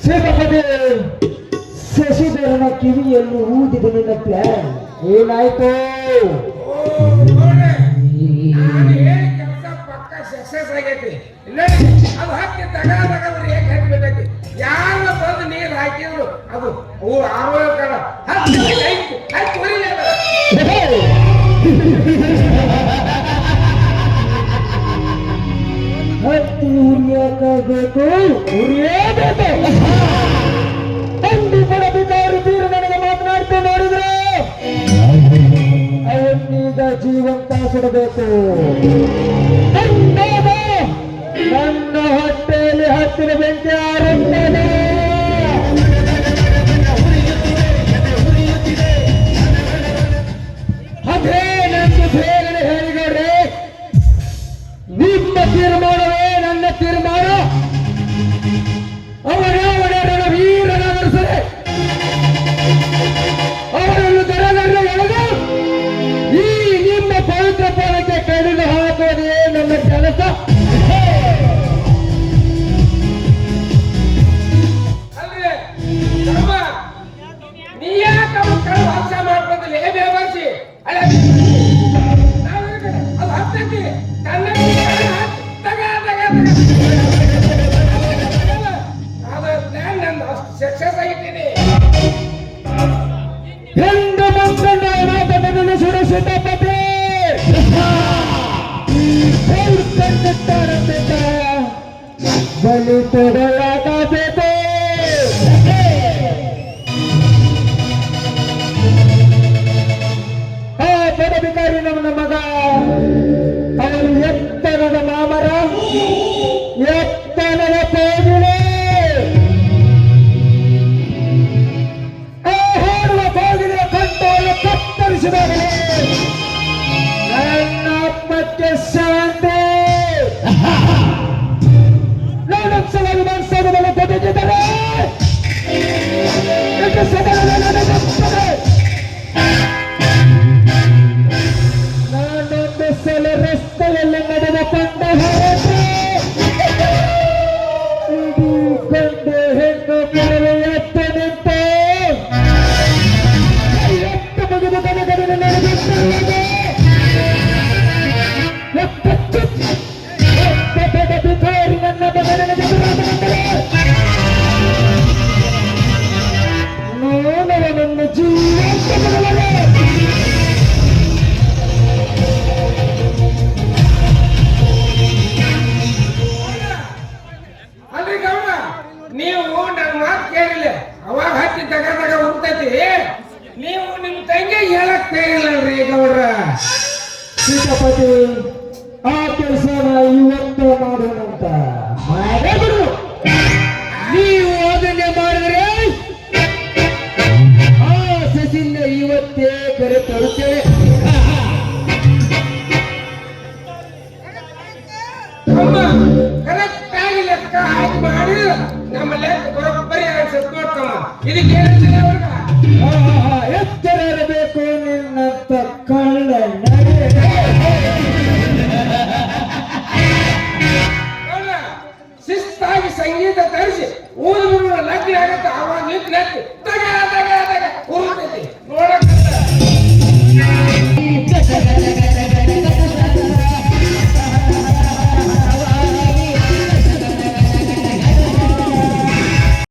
ಸೇನಾಪತಿ ಶಶಿಧರನ ಕಿವಿಯನ್ನು ಊದಿದ ನಿನ್ನ ಪ್ಲಾನ್ ಏನಾಯ್ತು? ಕೆಲಸ ಪಕ್ಕ ಸಕ್ಸಸ್ ಆಗೈತಿ. ಅದು ಹಾಕಿ ತಗದ್ರಿ ಹೇಗೆ ಹಾಕ್ಬೇಕೈತಿ. ಯಾರು ಬಂದು ನೀರು ಹಾಕಿದ್ರು ಅದು ಆರೋಗ್ಯ ಕಾಲ ಹಾಕಿ ಹತ್ತಿ ಉರಿಯಬೇಕು, ಉರಿಯಬೇಕು. ಅಂದು ಪಡಬೇಕಾದ್ರು ತೀರು ನನಗೆ ಮಾತನಾಡ್ತಾ ನೋಡಿದ್ರೆ ಅವನ್ನೀಗ ಜೀವಂತ ಸುಡಬೇಕು. ನನ್ನ ಹೊಟ್ಟೆಯಲ್ಲಿ ಹತ್ತಿರ ಬೆಂಕಿ ಆರುತ್ತದೆ. ಅದೇ ನನ್ನ ಬೇಗನೆ ಹೇಳಿಕೊಡ್ರೆ, ನಿಮ್ಮ ತೀರ್ಮಾನವೇ ನನ್ನ ತೀರ್ಮಾನ. ಅವರ ವೀರನಾದರ್ಸರೆ ಅವರನ್ನು ದರದಲ್ಲಿ ಎಳೆದು ಈ ನಿಮ್ಮ ಪವಿತ್ರ ಪದಕ್ಕೆ ಕಡಿದು ಹಾಕುವುದೇ ನನ್ನ ಕೆಲಸ. ನೀ ಯಾಕೆ ವಾಸ ಮಾಡ್ಬೋದಿಲ್ಲ ಏ ಬೇಬರ್ಸಿ ಅಲ್ಲ ಅದು ಹತ್ತಕ್ಕೆ ಸಕ್ಸಸ್ ಆಗಿದ್ದೀನಿ. ಎಂದು ಮಂತ್ರದ ಸುರಕ್ಷಿತಪತಿ ಬಲಿ ತೊಡಲಾಗಬೇಕು. ಆ ಪದಾಧಿಕಾರಿ ನಮ್ಮ ಮಗ ಅವರು ಎತ್ತರದ ಮಾಮರ, ಎತ್ತರದ ಕೋಗಿಲೆ, ಆ ಹಾಡುವ ಕೋಗಿಲೆಯ ಕಂಠವನ್ನು ಕತ್ತರಿಸಿದಾಗಲೇ ನನ್ನ ಆತ್ಮಕ್ಕೆ ಶಾಂತಿ. ನಾನೊಂದ್ಸಲ ವಿಧಾನಸೌಧದಲ್ಲಿ ಬದುಕಿದರೆ ನಾನೊಂದು ಸಲ ರಸ್ತೆಯಲ್ಲಿ ನಡೆದುಕೊಂಡ ಹೋದ್ರೆ ಗಂಡು ಹೆಣ್ಣು ಕೆಳಗೆ ಎತ್ತು ನಿಂತು ಎತ್ತು ಮುಗಿದು ಕನಗಡನ್ನು ನಡೆದುಕೊಳ್ಳದೆ ಭಿಕಾರಿ ನನ್ನ ಮಗನ ನನ್ನ ಜೀವಂತ ಅಲ್ರಿ ಗೌಡ, ನೀವು ನನ್ನ ಮಾತು ಕೇಳಿಲ್ಲ. ಅವಾಗ ಹತ್ತಿ ತಗದಾಗ ಹುಡ್ತೈತಿ. ನೀವು ನಿಮ್ ತಂಗಿ ಹೇಳಕ್ ಕೇಳಿಲ್ಲಲ್ರಿ ಗೌಡ್ರ. ಸೀತಾಪತಿ ಆ ಕೆಲಸನ ಇವತ್ತು ಮಾಡೋಣಂತ ಮಾಡಿದ್ರು. ನೀವು ಅದನ್ನೇ ಮಾಡಿದ್ರೆ ಆ ಸಸಿಂದ ಇವತ್ತೇ ಕರೆ ತರುತ್ತೇವೆ. ಕರೆಕ್ಟ್ ಆಗಿ ಲೆಕ್ಕ ಹಾಕಿ ಮಾಡಿ ನಮ್ಮ ಲೆಕ್ಕ ಬರೋಬ್ಬರಿ ಅನ್ಸುತ್ತೆ ನೋಡ್ತಮ್ಮ. ಇದಕ್ಕೆ